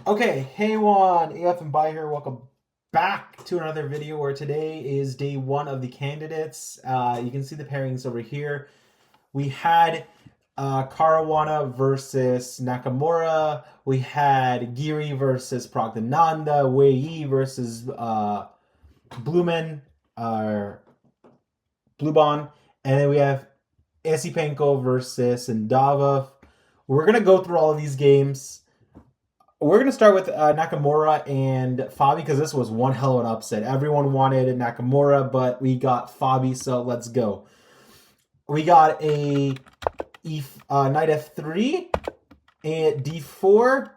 Okay, hey Juan, AF and By here. Welcome back to another video where today is day one of the candidates. You can see the pairings over here. We had Caruana versus Nakamura. We had Giri versus Praggnanandhaa. Wei Yi versus Blumen, uh, Bluebon. And then we have Esipenko versus Ndava. We're going to go through all of these games. We're going to start with Nakamura and Fabi because this was one hell of an upset. Everyone wanted Nakamura, but we got Fabi, so let's go. We got a knight f3, a d4,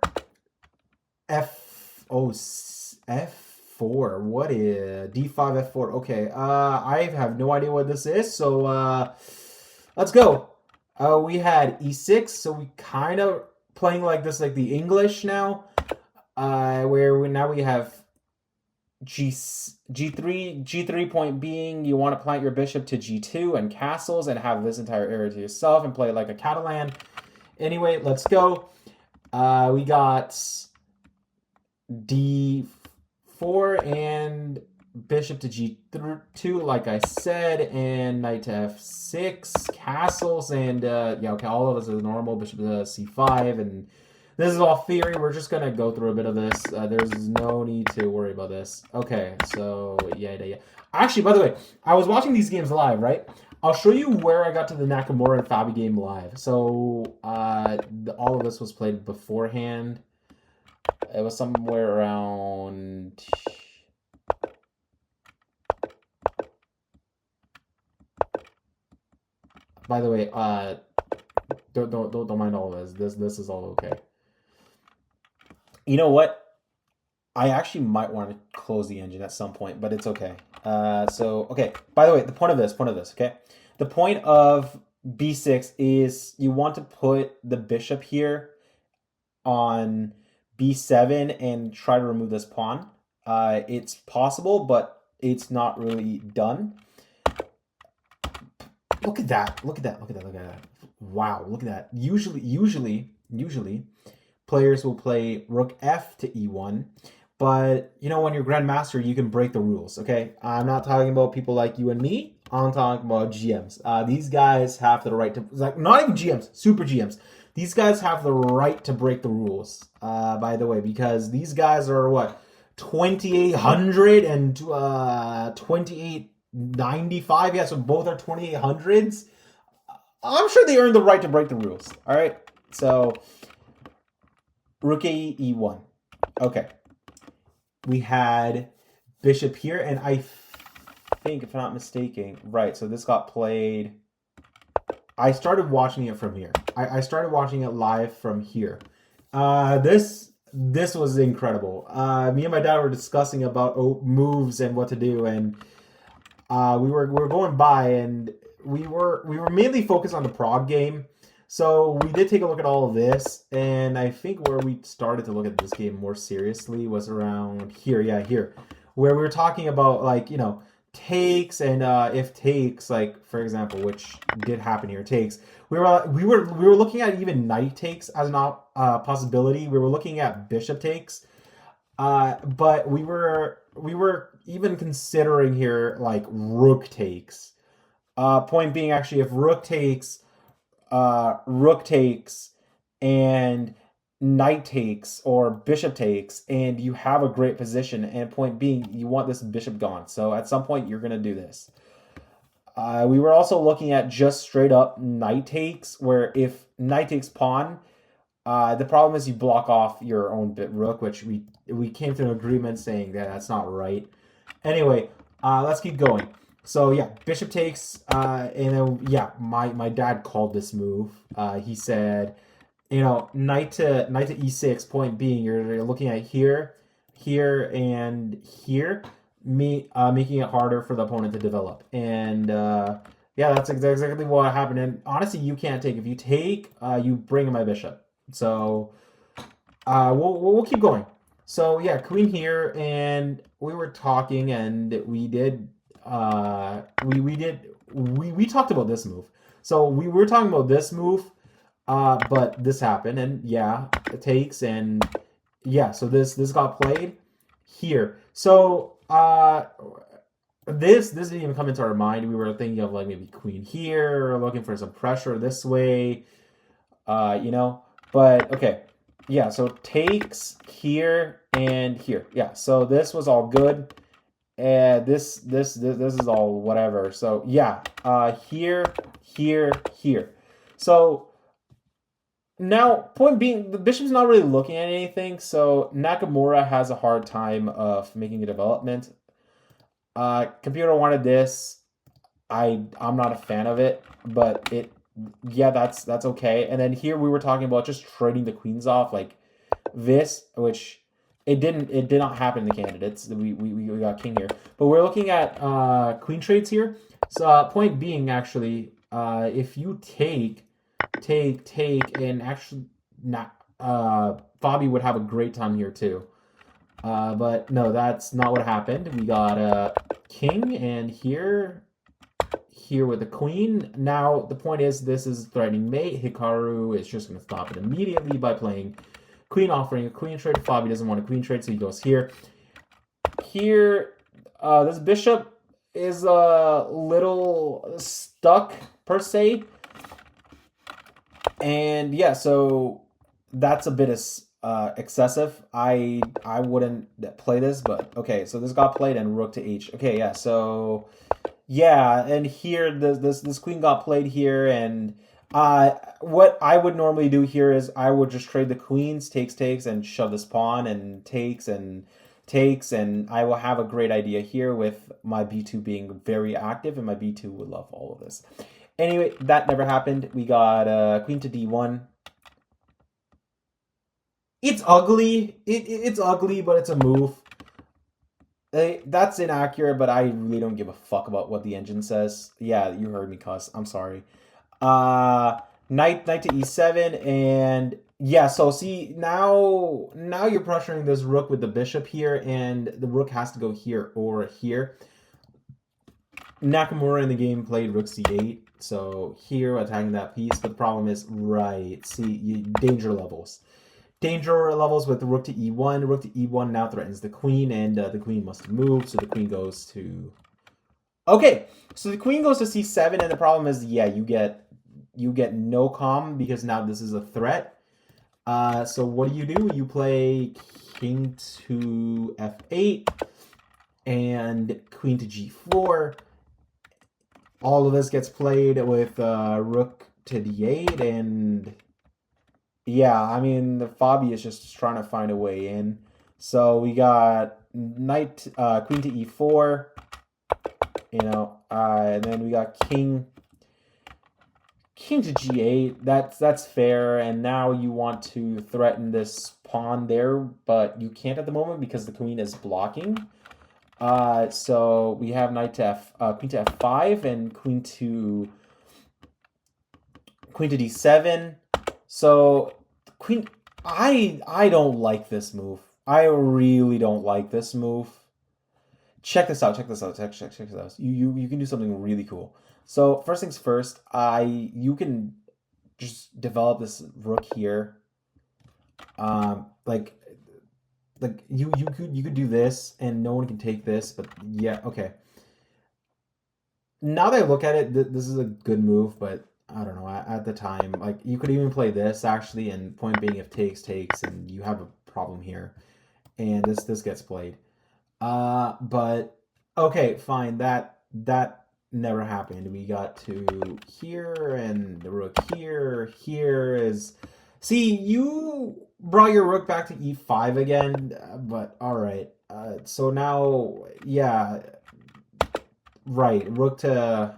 f4. What is d5 f4? Okay, I have no idea what this is, so let's go. We had e6, so we kind of playing like this, like the English now, where we have G3 point being you want to plant your bishop to G2 and castles and have this entire area to yourself and play it like a Catalan. Anyway, let's go. We got D4 and bishop to G2, like I said, and knight to F6, castles, and yeah, okay, all of this is normal. Bishop to C5, and this is all theory. We're just gonna go through a bit of this. There's no need to worry about this. Okay, so yeah. Actually, by the way, I was watching these games live, right? I'll show you where I got to the Nakamura and Fabi game live. So all of this was played beforehand. It was somewhere around. By the way, don't mind all of this. This is all okay. You know what? I actually might want to close the engine at some point, but it's okay. Okay. By the way, the point of this, okay? The point of b6 is you want to put the bishop here on b7 and try to remove this pawn. It's possible, but it's not really done. Look at that. Wow, look at that. Usually, players will play rook f to e1, but you know, when you're grandmaster, you can break the rules, okay? I'm not talking about people like you and me. I'm talking about GMs. These guys have the right to, like, not even GMs, super GMs. These guys have the right to break the rules, by the way, because these guys are what, 2,800 and 2,895. Yeah, so both are 2,800s. I'm sure they earned the right to break the rules. All right, so rook a e1. Okay, we had bishop here, and I think, if I'm not mistaken, right, so this got played. I started watching it from here. I started watching it live from here. This was incredible. Me and my dad were discussing about moves and what to do, and we were going by, and we were mainly focused on the Prague game. So we did take a look at all of this, and I think where we started to look at this game more seriously was around here, here, where we were talking about, like, you know, takes, and if takes, like, for example, which did happen here, takes. We were looking at even knight takes as an possibility. We were looking at bishop takes, but we were even considering here, like, rook takes. Point being, actually, if rook takes, and knight takes or bishop takes, and you have a great position, and point being, you want this bishop gone. So at some point, you're going to do this. We were also looking at just straight up knight takes, where if knight takes pawn, the problem is you block off your own rook, which we came to an agreement saying that that's not right. Anyway, let's keep going. So yeah, bishop takes, and then yeah, my dad called this move. He said, you know, knight to e6. Point being, you're looking at here, and here, making it harder for the opponent to develop. And yeah, that's exactly what happened. And honestly, you can't take. If you take, you bring in my bishop. So we'll keep going. So yeah, queen here, and we were talking, and we did we talked about this move. So we were talking about this move, but this happened, and yeah, it takes, and yeah, so this got played here. So this didn't even come into our mind. We were thinking of like maybe queen here, looking for some pressure this way, you know. But okay, yeah. So takes here and here. Yeah. So this was all good. And this is all whatever. So yeah, here, here, here. So now, point being, the bishop's not really looking at anything, so Nakamura has a hard time of making a development. Computer wanted this. I'm not a fan of it, but yeah, that's okay. And then here we were talking about just trading the queens off like this, which it did not happen in the candidates. We got king here, but we're looking at queen trades here. So point being, actually, if you take, and actually not Fabi would have a great time here too. But no, that's not what happened. We got a king, and here with the queen. Now the point is, this is threatening mate. Hikaru is just going to stop it immediately by playing queen, offering a queen trade. Fabi doesn't want a queen trade, so he goes here. Here, this bishop is a little stuck per se. And yeah, so that's a bit excessive. I wouldn't play this, but okay. So this got played and rook to h. Okay, yeah. So yeah, and here this queen got played here, and what I would normally do here is I would just trade the queens, takes, and shove this pawn, and takes, and I will have a great idea here with my b2 being very active, and my b2 would love all of this. Anyway, that never happened. We got queen to d1. It's ugly. It's ugly, but it's a move. That's inaccurate, but I really don't give a fuck about what the engine says. Yeah, you heard me cuss. I'm sorry. Knight to e7, and yeah, so see, now you're pressuring this rook with the bishop here, and the rook has to go here or here. Nakamura in the game played rook c8, so here attacking that piece, but the problem is, right, see, danger levels. Danger levels with rook to e1. Rook to e1 now threatens the queen, and the queen must move, so the queen goes to... Okay, so the queen goes to c7, and the problem is, yeah, you get no calm, because now this is a threat. So what do? You play king to f8, and queen to g4. All of this gets played with rook to d8, and... yeah, I mean, the Fabi is just trying to find a way in. So we got queen to e4, you know, and then we got king to g8. That's fair. And now you want to threaten this pawn there, but you can't at the moment because the queen is blocking. So we have queen to f5 and queen to d7. So queen, I don't like this move. I really don't like this move. Check this out. Check this out. Check this out. You can do something really cool. So first things first, you can just develop this rook here. Like you could do this, and no one can take this. But yeah, okay. Now that I look at it, this is a good move, but I don't know, at the time, like, you could even play this, actually, and point being, if takes, and you have a problem here, and this gets played. But, okay, fine, that never happened. We got to here, and the rook here is... See, you brought your rook back to e5 again, but alright. So now, yeah, right, rook to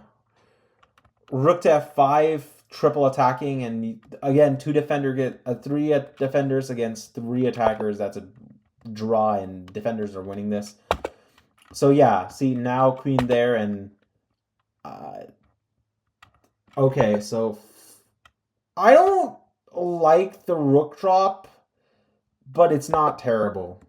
f5, triple attacking, and again, three defenders against 3 attackers. That's a draw, and defenders are winning this. So yeah, see, now queen there, and okay, so I don't like the rook drop, but it's not terrible.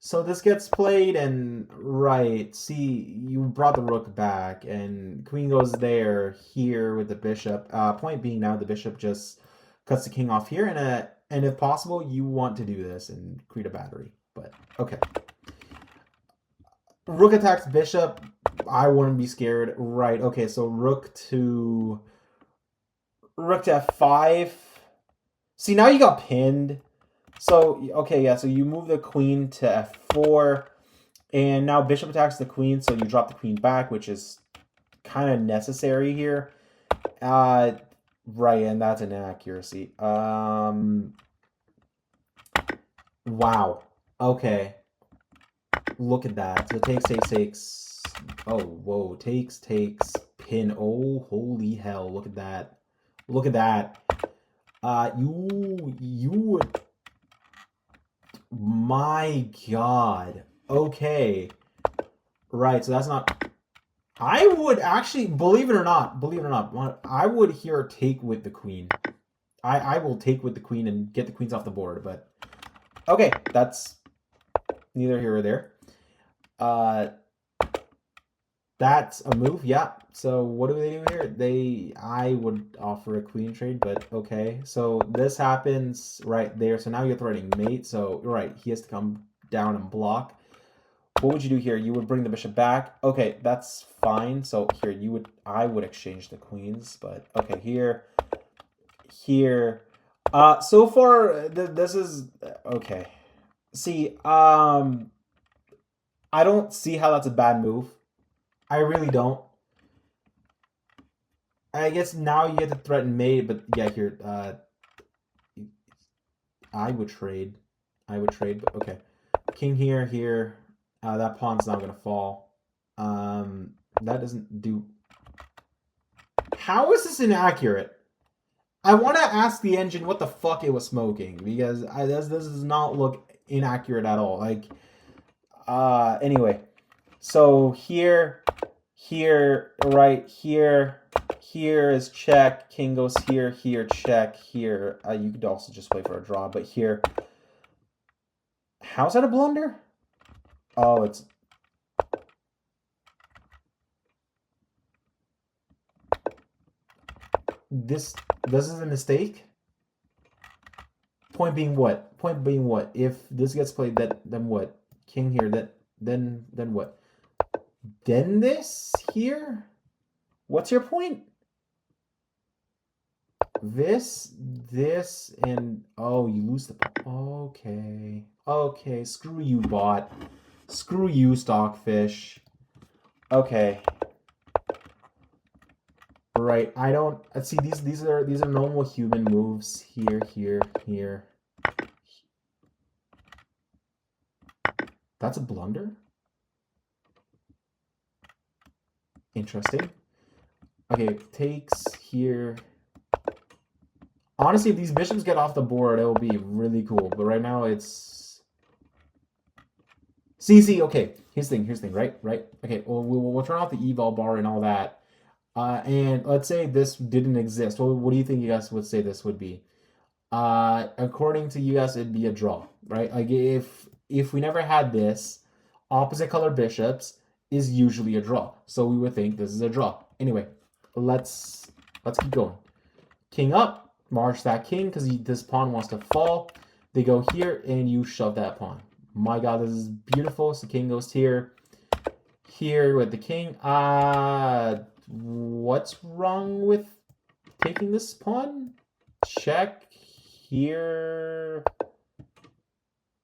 So this gets played, and right, see, you brought the rook back, and queen goes there, here with the bishop. Point being, now the bishop just cuts the king off here, and And if possible, you want to do this and create a battery. But, okay. Rook attacks bishop. I wouldn't be scared. Right, okay, so rook to f5. See, now you got pinned. So, okay, yeah, so you move the queen to f4. And now bishop attacks the queen, so you drop the queen back, which is kind of necessary here. Right, and that's an inaccuracy. Wow. Okay. Look at that. So takes. Oh, whoa. Takes, pin. Oh, holy hell. Look at that. Look at that. You would... My God. Okay. Right, so that's not... I would actually, believe it or not, I would here take with the queen. I will take with the queen and get the queens off the board, but... Okay, that's neither here or there. That's a move, yeah. So what do they do here? I would offer a queen trade, but okay. So this happens right there. So now you're threatening mate. So, right, he has to come down and block. What would you do here? You would bring the bishop back. Okay, that's fine. So here I would exchange the queens, but okay, here. So far this is okay. See, I don't see how that's a bad move. I really don't. I guess now you get to threaten mate, but yeah, here I would trade, but okay. King here. That pawn's not gonna fall. That doesn't do... How is this inaccurate? I want to ask the engine what the fuck it was smoking, because this does not look inaccurate at all. Like, anyway. So here, right here is check. King goes here, check, here. You could also just play for a draw, but here. How's that a blunder? Oh, it's... This is a mistake? Point being what? If this gets played, then what? King here, then what? Then this here? What's your point? This, and... Oh, you lose the... Okay. Okay, screw you, bot. Screw you, Stockfish. Okay. Right, I don't... See, these are normal human moves. Here. That's a blunder? Interesting. Okay, takes here. Honestly, if these bishops get off the board, it will be really cool. But right now, it's... See, okay. Here's the thing, right? Okay, well, we'll turn off the eval bar and all that. And let's say this didn't exist. Well, what do you think you guys would say this would be? According to you guys, it'd be a draw, right? Like, if we never had this, opposite color bishops is usually a draw. So we would think this is a draw. Anyway, let's keep going. King up, march that king, because this pawn wants to fall. They go here, and you shove that pawn. My God, this is beautiful. So king goes here with the king. What's wrong with taking this pawn? Check here.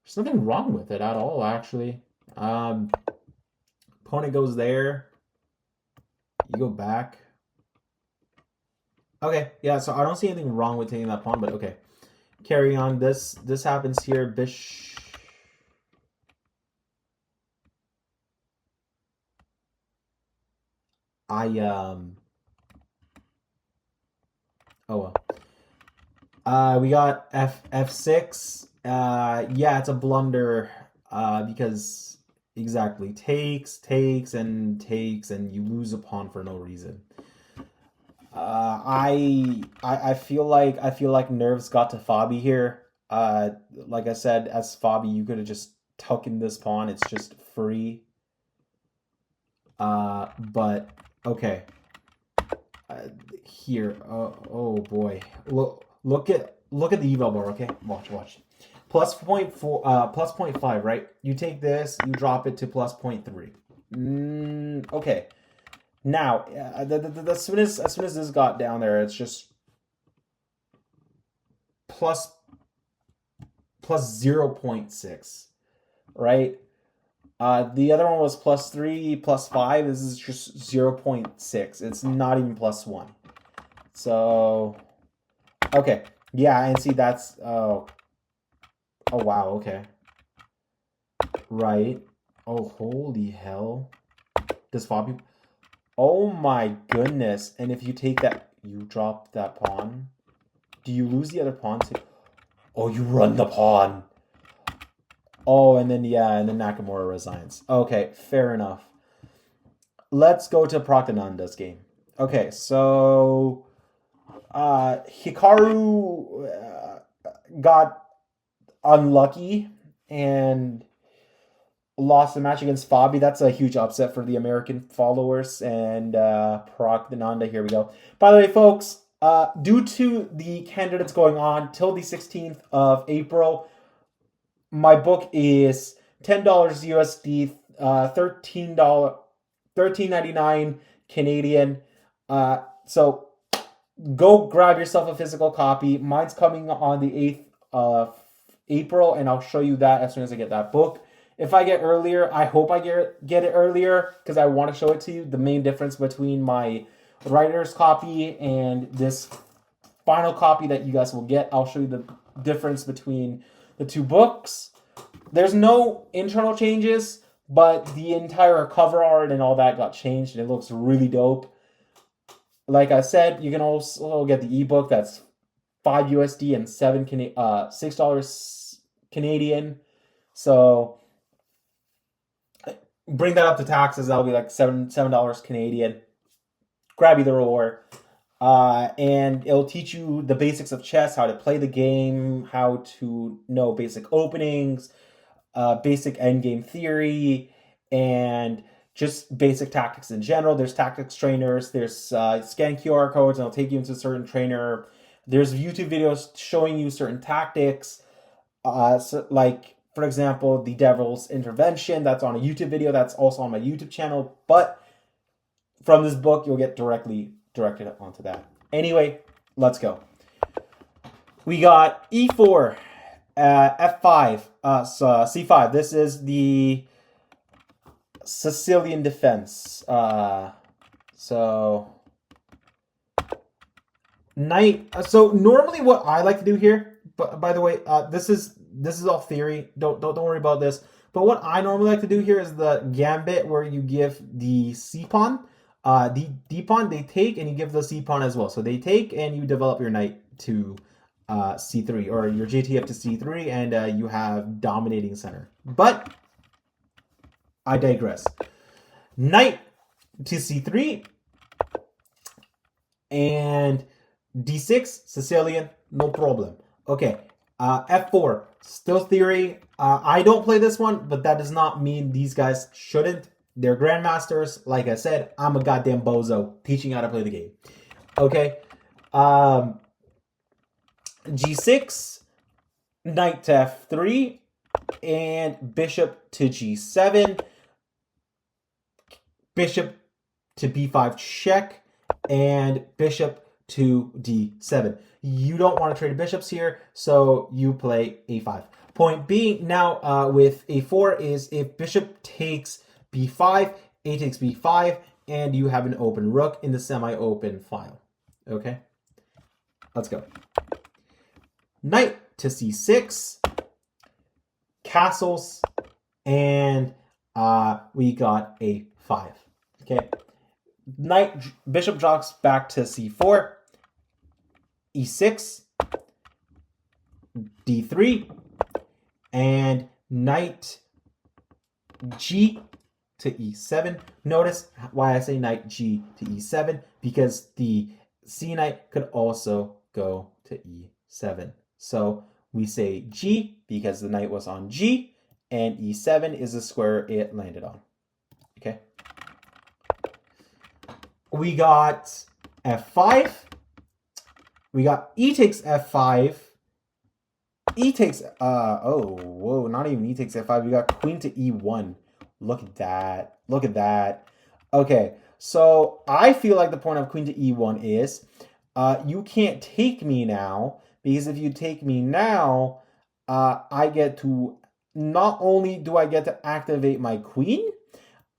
There's nothing wrong with it at all, actually. Opponent goes there. You go back. Okay, yeah, so I don't see anything wrong with taking that pawn, but okay. Carry on. This happens here. Bishop. Oh well. We got f6. Yeah, it's a blunder. Because exactly takes, and you lose a pawn for no reason. I feel like nerves got to Fabi here. Like I said, as Fabi, you could have just taken this pawn. It's just free. But okay. Here, oh boy, look at look at the eval bar, okay? Watch. Plus 0.4, plus 0.5, right? You take this, you drop it to plus 0.3. Okay. Now, as soon as this got down there, it's just plus 0.6, right? The other one was plus 3, plus 5. This is just 0.6. It's not even plus 1. So, okay. Yeah, and see, that's... Oh, wow, okay. Right. Oh, holy hell. Does Fabi... Oh my goodness. And if you take that... You drop that pawn. Do you lose the other pawn too? Oh, you run the pawn. Oh, and then, yeah, and then Nakamura resigns. Okay, fair enough. Let's go to Praggnanandhaa's game. Okay, so... Hikaru got unlucky and lost the match against Fabi. That's a huge upset for the American followers. And Praggnanandhaa, here we go. By the way, folks, due to the candidates going on till the 16th of April, my book is $10 USD, $13.99 Canadian. So go grab yourself a physical copy. Mine's coming on the 8th of April, and I'll show you that as soon as I get that book. If I get earlier, I hope I get it earlier because I want to show it to you. The main difference between my writer's copy and this final copy that you guys will get. I'll show you the difference between the two books. There's no internal changes, but the entire cover art and all that got changed, and it looks really dope. Like I said, you can also get the ebook. That's $5 USD and $6 Canadian. So bring that up to taxes. That'll be like $7 Canadian. Grab either or. And it'll teach you the basics of chess, how to play the game, how to know basic openings, basic endgame theory, and just basic tactics in general. There's tactics trainers. There's scan QR codes, and it'll take you into a certain trainer. There's YouTube videos showing you certain tactics, like, for example, the Devil's Intervention. That's on a YouTube video. That's also on my YouTube channel. But from this book, you'll get directly directed onto that. Anyway, let's go. We got E4, F5, C5. This is the Sicilian defense. So knight. So normally, what I like to do here, but by the way, this is all theory. Don't worry about this. But what I normally like to do here is the gambit, where you give the C pawn, the D pawn they take, and you give the C pawn as well. So they take, and you develop your knight to C3, or your JTF to C3, and you have dominating center. But I digress. Knight to C3 and D6, Sicilian, no problem. Okay, F4, still theory. I don't play this one, but that does not mean these guys shouldn't. They're grandmasters. Like I said, I'm a goddamn bozo teaching how to play the game. Okay, G6, knight to F3, and bishop to G7. Bishop to B5 check, and bishop to D7. You don't want to trade bishops here, so you play A5. Point being, now with A4 is if bishop takes B5, A takes B5, and you have an open rook in the semi-open file. Okay? Let's go. Knight to C6, castles, and we got A5. Okay, bishop drops back to C4, E6, D3, and knight G to E7. Notice why I say knight G to E7, because the C knight could also go to E7. So we say G because the knight was on G, and E7 is the square it landed on. Okay. We got F5. We got E takes F5, E takes, oh, whoa, not even E takes F5. We got queen to E1. Look at that. Look at that. Okay, so I feel like the point of queen to E1 is you can't take me now, because if you take me now, I get to, not only do I get to activate my queen,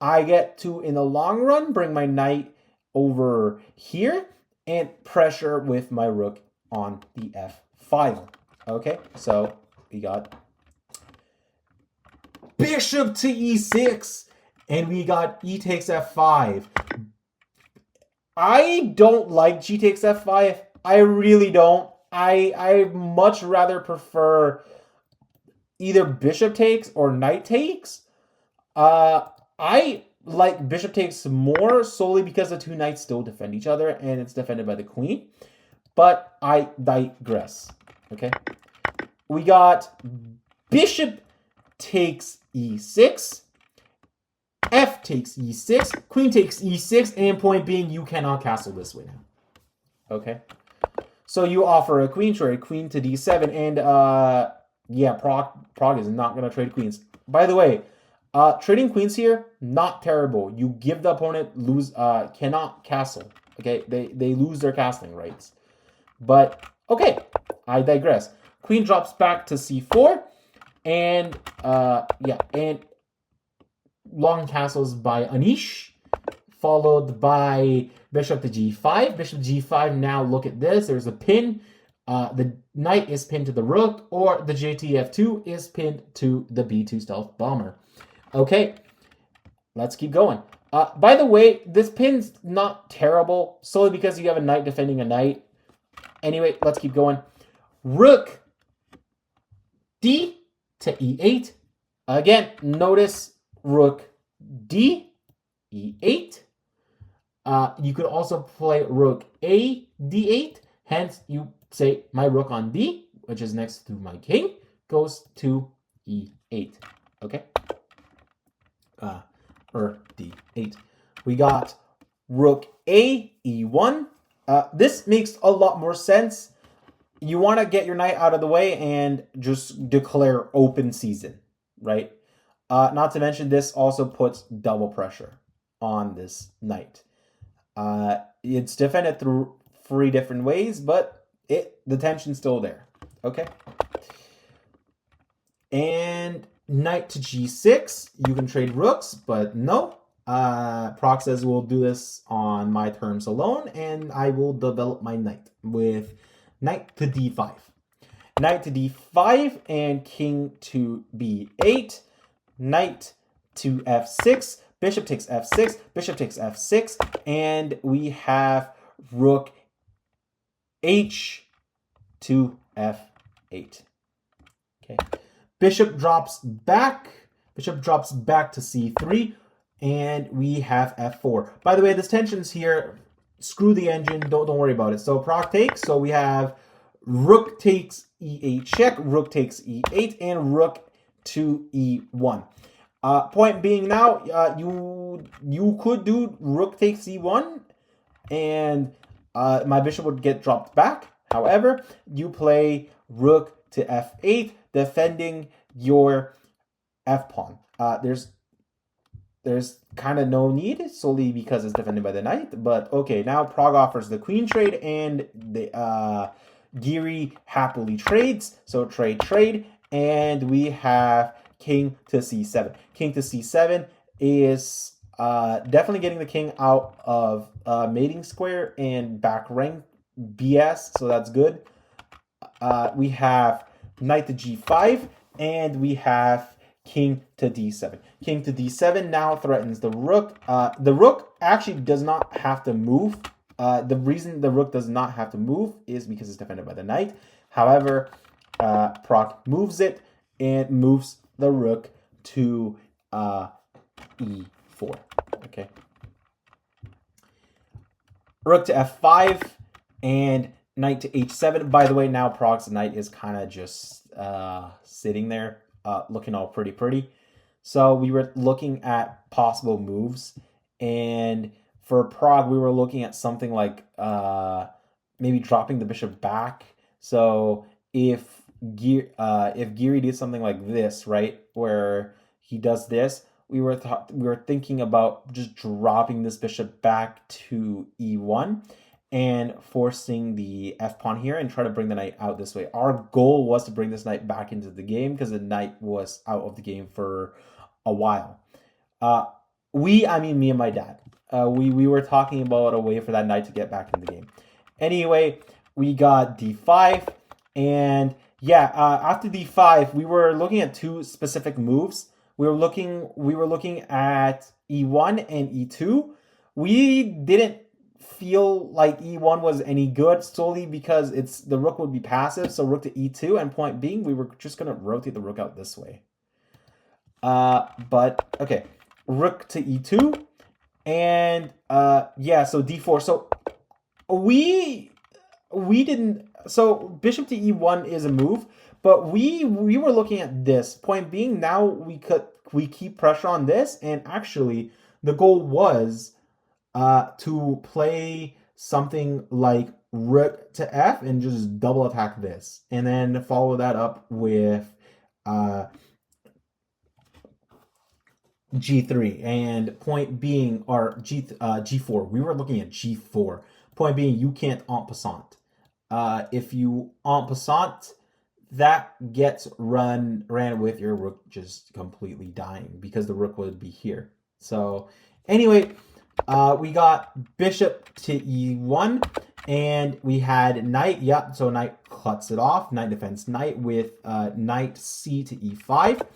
I get to, in the long run, bring my knight over here and pressure with my rook on the F file. Okay, so we got bishop to E6, and we got E takes F5. I don't like G takes F5. I really don't. I much rather prefer either bishop takes or knight takes. I like bishop takes more solely because the two knights still defend each other and it's defended by the queen. But I digress. Okay. We got bishop takes E6. F takes E6. Queen takes E6. And point being, you cannot castle this way now. Okay. So you offer a queen trade, queen to D7. And yeah, Prague is not going to trade queens. By the way, trading queens here, not terrible. You give the opponent cannot castle. Okay, they lose their castling rights. But okay, I digress. Queen drops back to C4, and yeah, and long castles by Anish, followed by bishop to G5. Bishop to G5. Now look at this. There's a pin. The knight is pinned to the rook, or the JTF2 is pinned to the B2 stealth bomber. Okay, let's keep going. By the way, this pin's not terrible, solely because you have a knight defending a knight. Anyway, let's keep going. Rook D to E8. Again, notice rook D, E8. You could also play rook A, D8. Hence, you say my rook on D, which is next to my king, goes to E8. Okay? Or D8. We got rook A, E1. This makes a lot more sense. You want to get your knight out of the way and just declare open season, right? Not to mention, this also puts double pressure on this knight. It's defended through 3 different ways, but the tension's still there. Okay? And knight to G6. You can trade rooks, but no. Prague says we'll do this on my terms alone, and I will develop my knight with knight to D5. Knight to D5 and king to B8. Knight to F6. Bishop takes F6. Bishop takes F6. And we have rook H to F8. Okay. Bishop drops back. Bishop drops back to C3. And we have F4. By the way, this tension's here. Screw the engine. Don't worry about it. So Prague takes. So we have rook takes E8 check. Rook takes E8. And rook to E1. Point being now, you could do rook takes E1. And my bishop would get dropped back. However, you play rook to F8, defending your F pawn. There's kind of no need, solely because it's defended by the knight. But okay, now Prague offers the queen trade, and the Giri happily trades. So trade, and we have king to C7. King to C7 is definitely getting the king out of mating square and back rank BS, so that's good. We have knight to G5, and we have king to D7. King to D7 now threatens the rook. The rook actually does not have to move. The reason the rook does not have to move is because it's defended by the knight. However, Prague moves it and moves the rook to E4. Okay. Rook to F5 and knight to H7. By the way, now Prague's knight is kind of just sitting there, looking all pretty. So we were looking at possible moves, and for Prague, we were looking at something like maybe dropping the bishop back. So if if Giri did something like this, right, where he does this, we were thinking about just dropping this bishop back to e1 and forcing the f pawn here and try to bring the knight out this way. Our goal was to bring this knight back into the game because the knight was out of the game for a while. I mean me and my dad. We were talking about a way for that knight to get back in the game. Anyway, we got d5, and yeah, after d5, we were looking at two specific moves. We were looking at e1 and e2. We didn't feel like e1 was any good solely because the rook would be passive, so rook to e2, and point being, we were just gonna rotate the rook out this way. But okay, rook to e2, and yeah, so d4. So we didn't. So bishop to e1 is a move, but we were looking at this. Point being, now we keep pressure on this, and actually the goal was to play something like rook to f and just double attack this, and then follow that up with g3, and point being, or g4. We were looking at g4. Point being, you can't en passant. If you en passant, that gets ran with your rook just completely dying because the rook would be here. So anyway, we got bishop to e1, and we had knight. Yep, so knight cuts it off. Knight defends knight with knight c to e5.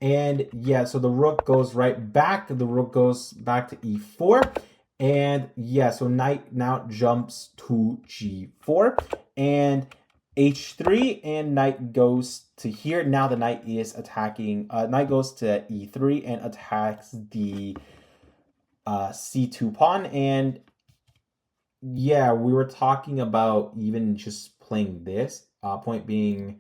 And yeah, so the rook goes right back. The rook goes back to e4. And yeah, so knight now jumps to g4. And h3, and knight goes to here. Now the knight is attacking. Knight goes to e3 and attacks the c2 pawn. And yeah, we were talking about even just playing this. Point being,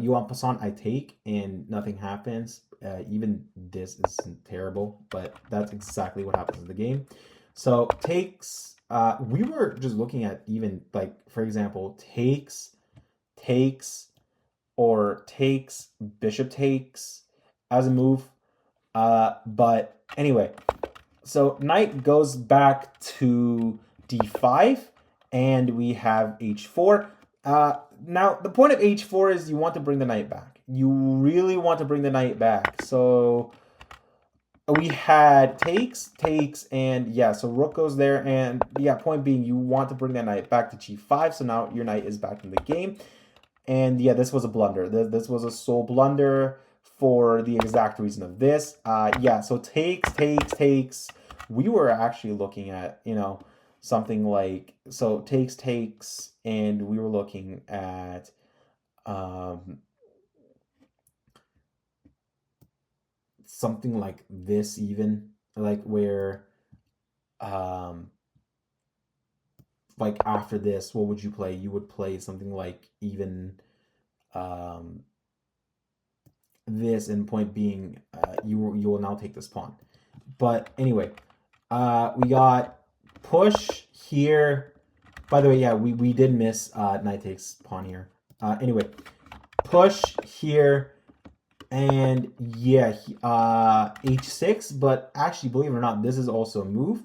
you en passant, I take, and nothing happens. Even this is terrible, but that's exactly what happens in the game. So takes, we were just looking at even, like, for example, takes, or takes, bishop takes as a move. But anyway, so knight goes back to d5, and we have h4. Now, the point of h4 is you want to bring the knight back. You really want to bring the knight back. So we had takes, and yeah, so rook goes there, and yeah, point being, you want to bring that knight back to g5, so now your knight is back in the game. And yeah, this was a blunder. This was a sole blunder for the exact reason of this. Yeah, so takes. We were actually looking at, something like, so takes, and we were looking at something like this, even, like where like after this, what would you play? You would play something like even this, and point being, you will now take this pawn. But anyway, we got push here. By the way, yeah, we did miss knight takes pawn here. Anyway, push here, and yeah, h6. But actually, believe it or not, this is also a move.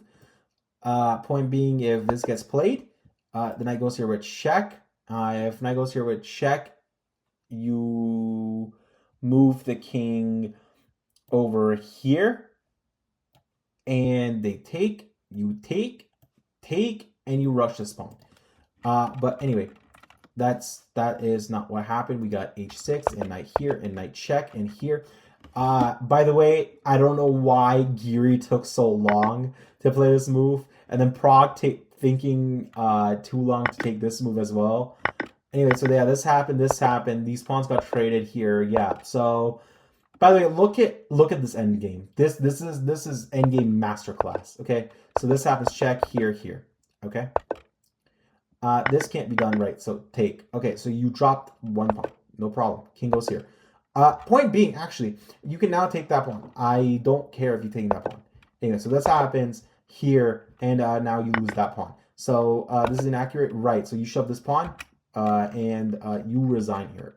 Point being, if this gets played, the knight goes here with check. If knight goes here with check, you move the king over here, and they take, you take, and you rush this pawn. But anyway, that is not what happened. We got h6 and knight here and knight check and here. By the way, I don't know why Giri took so long to play this move, and then Pragg thinking too long to take this move as well. Anyway, so yeah, this happened. These pawns got traded here. Yeah. So, by the way, look at this endgame. This is endgame masterclass. Okay. So this happens. Check here. Okay. This can't be done right. So take. Okay. So you dropped one pawn. No problem. King goes here. Point being, actually, you can now take that pawn. I don't care if you take that pawn. Anyway, so this happens here, and now you lose that pawn. So this is inaccurate, right? So you shove this pawn. and you resign here.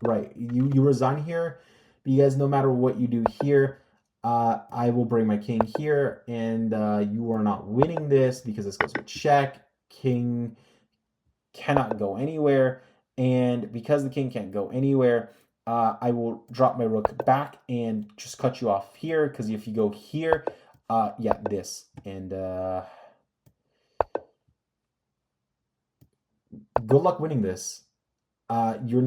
Right, you resign here because no matter what you do here, I will bring my king here, and you are not winning this because this goes with check. King cannot go anywhere, and because the king can't go anywhere, I will drop my rook back and just cut you off here, because if you go here, yeah, this, and good luck winning this. You are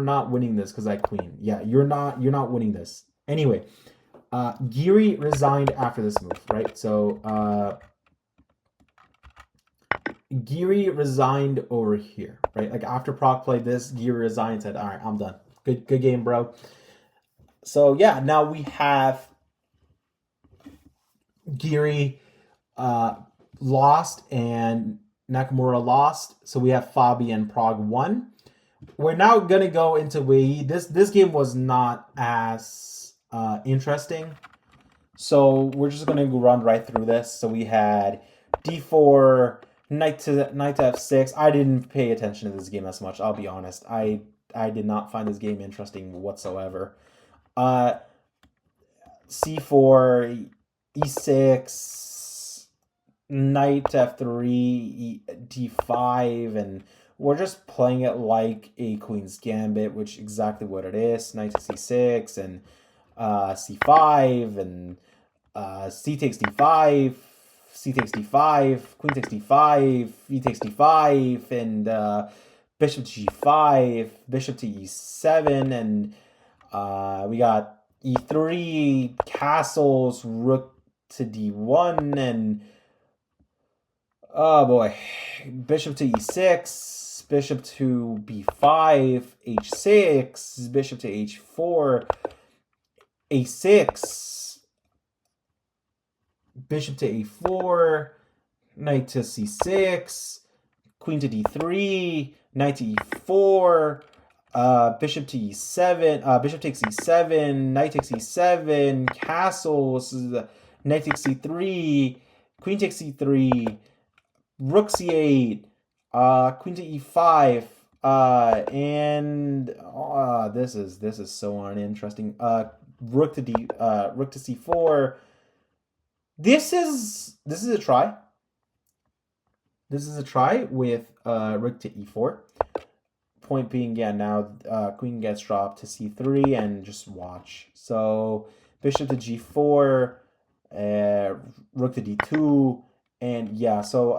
not winning this because I queen. Yeah, you're not winning this. Anyway, Giri resigned after this move, right? So Giri resigned over here, right? Like after Pragg played this, Giri resigned and said, all right, I'm done. Good game, bro. So yeah, now we have Giri lost and Nakamura lost. So we have Fabi and Pragg won. We're now going to go into Wei. This game was not as interesting. So we're just going to run right through this. So we had d4, knight to f6. I didn't pay attention to this game as much, I'll be honest. I did not find this game interesting whatsoever. c4, e6, knight f3, d5, and we're just playing it like a queen's gambit, which is exactly what it is. Knight to c6 and c5 and c takes d5, c takes d5, queen takes d5, e takes d5, and bishop to g5, bishop to e7, and we got e3, castles, rook to d1, and oh boy, bishop to e6, bishop to b5, h6, bishop to h4, a6, bishop to a4, knight to c6, queen to d3, knight to e4, bishop to e7, bishop takes e7, knight takes e7, castles, knight takes c3, queen takes c3, rook c8, queen to e5, and this is so uninteresting. Rook to c4. This is a try. This is a try with rook to e4. Point being, yeah, now queen gets dropped to c3 and just watch. So bishop to g4, rook to d2, and yeah, so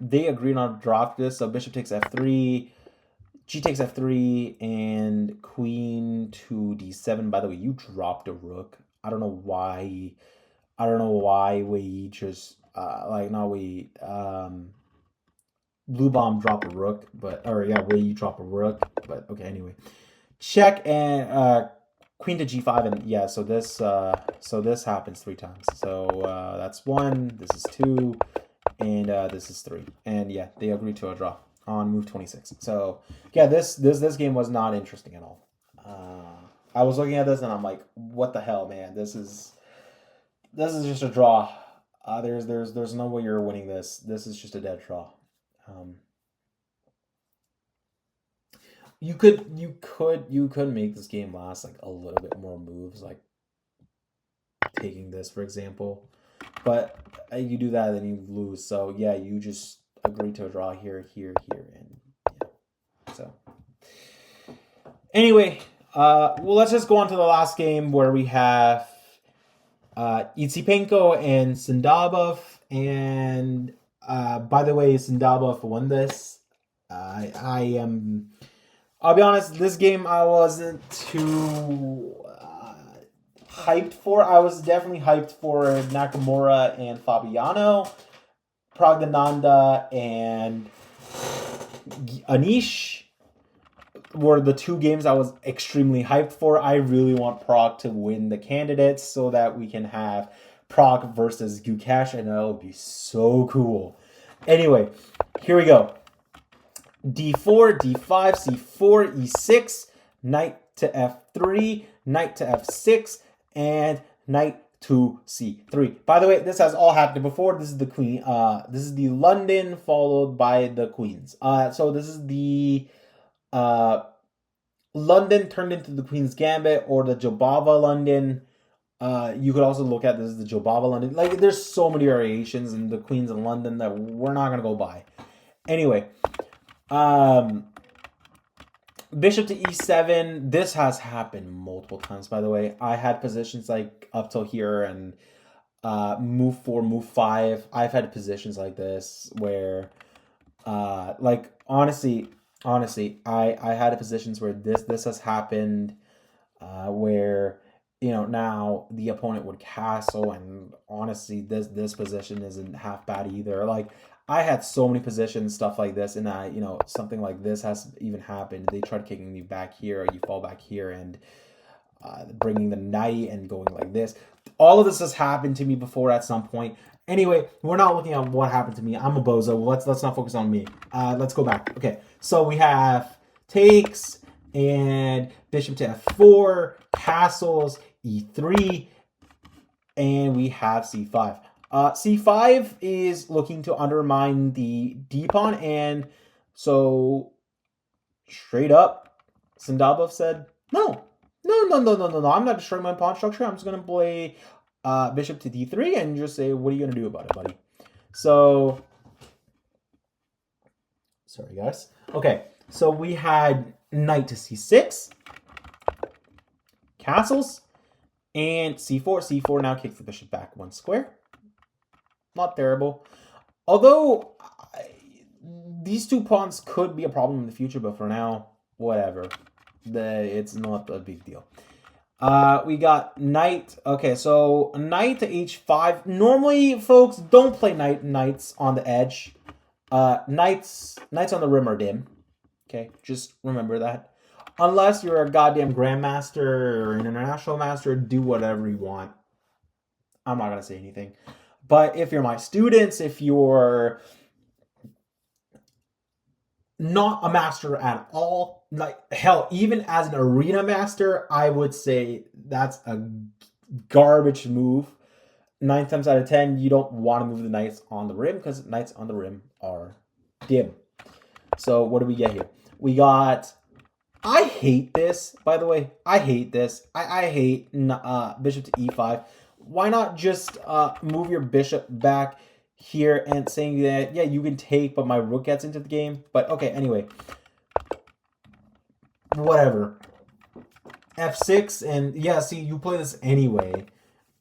they agreed on drop this. So bishop takes f3, g takes f3, and queen to d7. By the way, you dropped a rook. I don't know why. We just Blue Bomb drop a rook, you drop a rook, but okay, anyway. Check, and queen to g5, and yeah, so this happens 3 times. So that's 1, this is 2, and this is 3. And yeah, they agreed to a draw on move 26. So yeah, this game was not interesting at all. I was looking at this and I'm like, what the hell, man? This is just a draw. There's no way you're winning this. This is just a dead draw. You could make this game last like a little bit more moves, like taking this, for example. But you do that and you lose. So yeah, you just agree to a draw here, and yeah. So anyway, well, let's just go on to the last game where we have Esipenko and Sindarov. And by the way, Sindarov won this. I'll be honest, this game I wasn't too hyped for. I was definitely hyped for Nakamura and Fabiano. Praggnanandhaa and Anish were the 2 games I was extremely hyped for. I really want Pragg to win the candidates so that we can have Pragg versus Gukesh, and that would be so cool. Anyway, here we go. d4, d5, c4, e6, knight to f3, knight to f6, and knight to c3. By the way, this has all happened before. This is the queen. This is the London followed by the queens. So this is the London turned into the Queen's Gambit or the Jobava London. You could also look at this as the Jobava London. Like, there's so many variations in the Queens of London that we're not gonna go by. Anyway, bishop to e7. This has happened multiple times, by the way. I had positions like up till here and move 4, move 5. I've had positions like this where, like, honestly, I had positions where this has happened, where, you know, now the opponent would castle, and honestly, this position isn't half bad either. Like, I had so many positions, stuff like this, and you know, something like this has even happened. They tried kicking me back here, you fall back here, and bringing the knight and going like this. All of this has happened to me before at some point. Anyway, we're not looking at what happened to me. I'm a bozo. Let's not focus on me. Let's go back. Okay, so we have takes and bishop to f4, castles, e3, and we have c5. C5 is looking to undermine the d-pawn, and so straight up, Sindarov said, no, I'm not destroying my pawn structure. I'm just going to play bishop to d3 and just say, what are you going to do about it, buddy? So, sorry, guys. Okay, so we had knight to c6, castles, and c4. c4 now kicks the bishop back 1 square. Not terrible. Although, these 2 pawns could be a problem in the future, but for now, whatever. It's not a big deal. We got knight. Okay, so knight to h5. Normally, folks, don't play knights on the edge. Knights on the rim are dim. Okay, just remember that. Unless you're a goddamn grandmaster or an international master, do whatever you want. I'm not gonna say anything. But if you're my students, if you're not a master at all, like, hell, even as an arena master, I would say that's a garbage move. 9 times out of 10, you don't want to move the knights on the rim because knights on the rim are dim. So what do we get here? We got, I hate this, by the way. I hate this. I hate bishop to e5. Why not just move your bishop back here and saying that, yeah, you can take, but my rook gets into the game? But okay, anyway. Whatever. f6, and yeah, see, you play this anyway.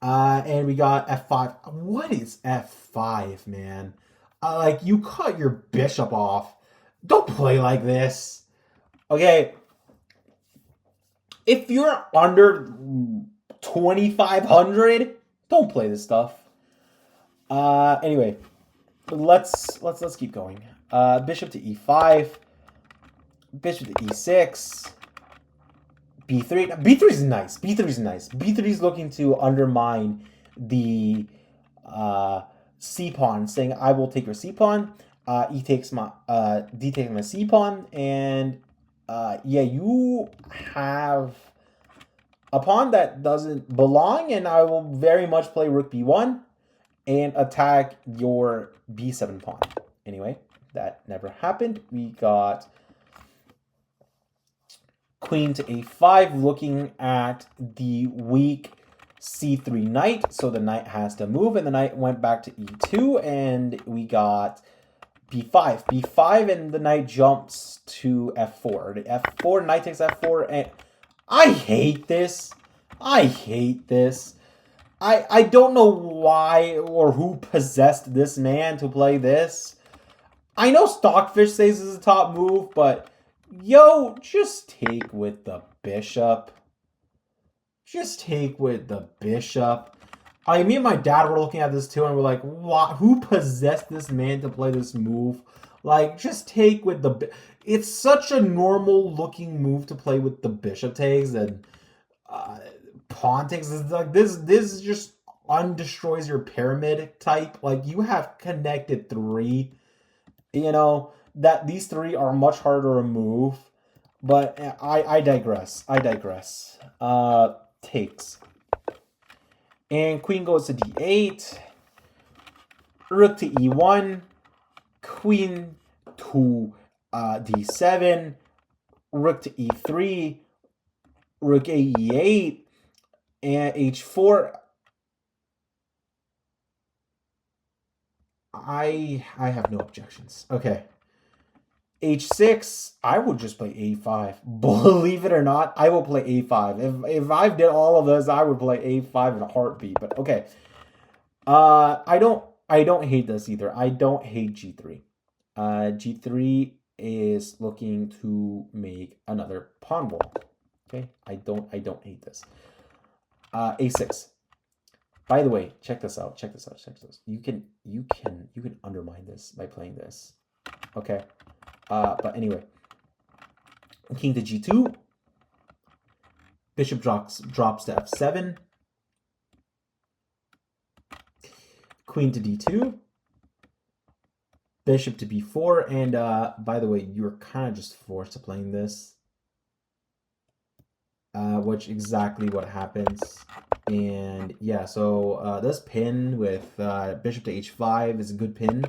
And we got f5. What is f5, man? Like, you cut your bishop off. Don't play like this. Okay. If you're under 2,500, don't play this stuff. Anyway, let's keep going. Bishop to e5, bishop to e6, b3. B3 is nice. B3 is looking to undermine the c pawn, saying I will take your c pawn. E takes my d takes my c pawn, and yeah, you have a pawn that doesn't belong, and I will very much play rook b1 and attack your b7 pawn. Anyway, that never happened. We got queen to a5, looking at the weak c3 knight. So the knight has to move, and the knight went back to e2, and we got b5. b5, and the knight jumps to f4. The f4, knight takes f4, and I hate this. I don't know why or who possessed this man to play this. I know Stockfish says this is a top move, but yo, just take with the bishop. Me and my dad were looking at this too, and we're like, "What? Who possessed this man to play this move?" Like, just take with the. It's such a normal looking move to play with the bishop takes and pawn takes. It's like this just undestroys your pyramid type. Like, you have connected 3. You know that these 3 are much harder to remove. But I digress. Takes. And queen goes to d8. Rook to e1. Queen to d7. Rook to e3. Rook a e8. And h4. I have no objections. Okay. h6, I would just play a5. Believe it or not, I will play a5. If I did all of this, I would play a5 in a heartbeat. But okay. I don't hate this either. I don't hate g3. G3 is looking to make another pawn wall. Okay? I don't hate this. a6. By the way, check this out. Check this out. Check this. You can undermine this by playing this. Okay. But anyway, king to g2. Bishop drops to f7. Queen to d2. Bishop to b4. And by the way, you're kind of just forced to playing this. Which exactly what happens. And yeah, so this pin with bishop to h5 is a good pin.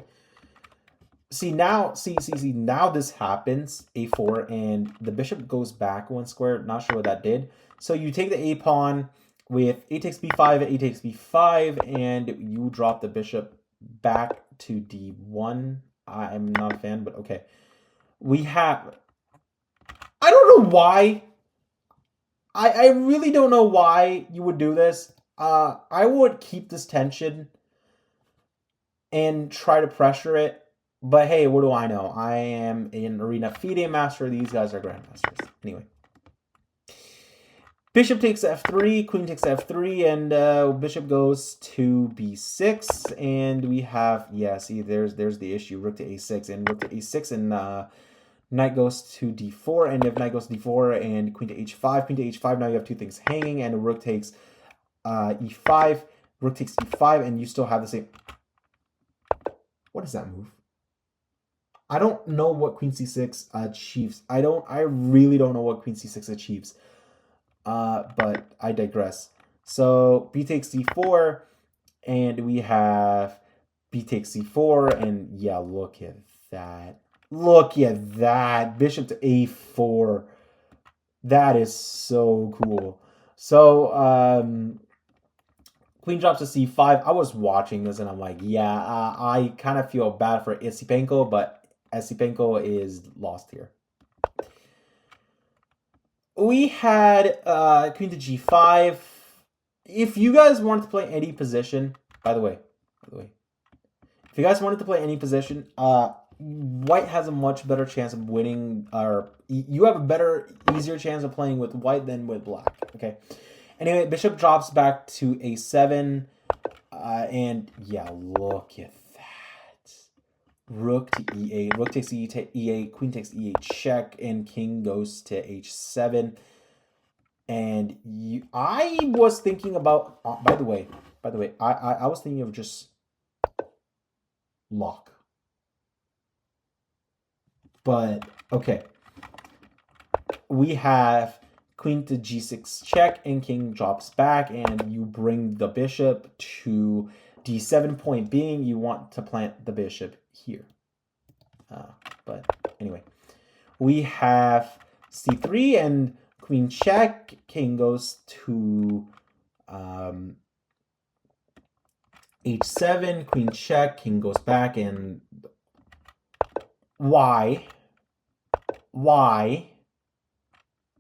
See now this happens, a4, and the bishop goes back one square. Not sure what that did. So you take the a pawn with a takes b5, a takes b5, and you drop the bishop back to d1. I'm not a fan, but okay. We have... I don't know why. I really don't know why you would do this. I would keep this tension and try to pressure it. But hey, what do I know? I am an arena FIDE master. These guys are grandmasters. Anyway. Bishop takes f3, queen takes f3, and bishop goes to b6. And we have, yeah, see, there's the issue. Rook to a6, and rook to a6, and knight goes to d4. And if knight goes to d4 and queen to h5, now you have two things hanging, and rook takes e5, rook takes e5, and you still have the same. What is that move? I don't know what queen c6 achieves. I really don't know what queen c6 achieves. But I digress. So b takes c4, and we have b takes c4, and yeah, look at that. Look at that. Bishop to a4. That is so cool. So, queen drops to c5. I was watching this, and I'm like, yeah, I kind of feel bad for Esipenko, but Esipenko is lost here. We had queen to g5. If you guys wanted to play any position, by the way, if you guys wanted to play any position, white has a much better chance of winning, or you have a better, easier chance of playing with white than with black. Okay. Anyway, bishop drops back to a7, and yeah, look at that. Rook to e8, rook takes e8, queen takes e8 check, and king goes to h7. And I was thinking about, by the way, I was thinking of just lock. But okay, we have queen to g6 check, and king drops back, and you bring the bishop to d7. Point being, you want to plant the bishop here. But anyway, we have c3 and queen check. King goes to h7, queen check, king goes back, and why?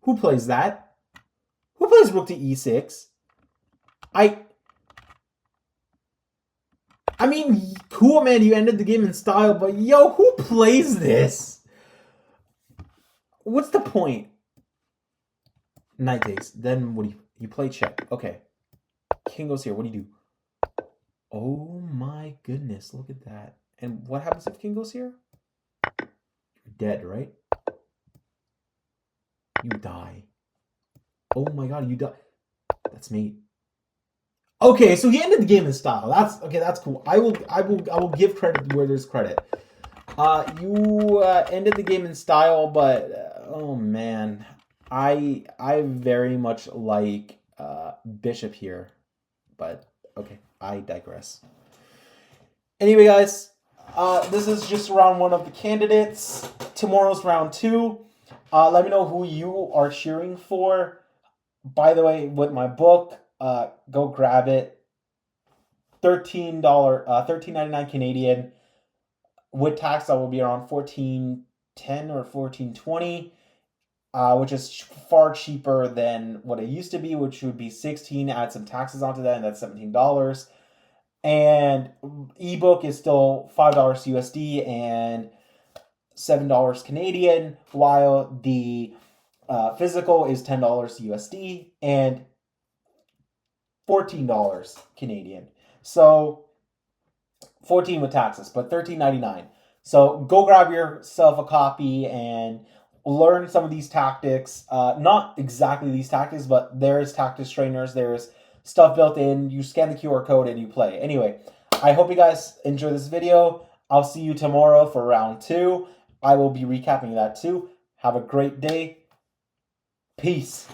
Who plays that? Who plays rook to e6? I mean, cool, man, you ended the game in style, but yo, who plays this? What's the point? Knight takes. Then what do you play check? Okay. King goes here. What do you do? Oh my goodness, look at that. And what happens if king goes here? You're dead, right? You die. Oh my god, you die. That's me. Okay, so he ended the game in style. That's okay. That's cool. I will give credit where there's credit. You ended the game in style, but oh man, I very much like bishop here. But okay, I digress. Anyway, guys, this is just round 1 of the candidates. Tomorrow's round 2. Let me know who you are cheering for. By the way, with my book, go grab it. $13, $13.99 Canadian. With tax, that will be around $14.10 or $14.20, which is far cheaper than what it used to be, which would be $16. Add some taxes onto that, and that's $17. And ebook is still $5 USD and $7 Canadian, while the physical is $10 USD and $14 Canadian. So 14 with taxes, but $13.99. So go grab yourself a copy and learn some of these tactics. Not exactly these tactics, but there's tactics trainers. There's stuff built in. You scan the QR code and you play. Anyway, I hope you guys enjoy this video. I'll see you tomorrow for round 2. I will be recapping that too. Have a great day. Peace.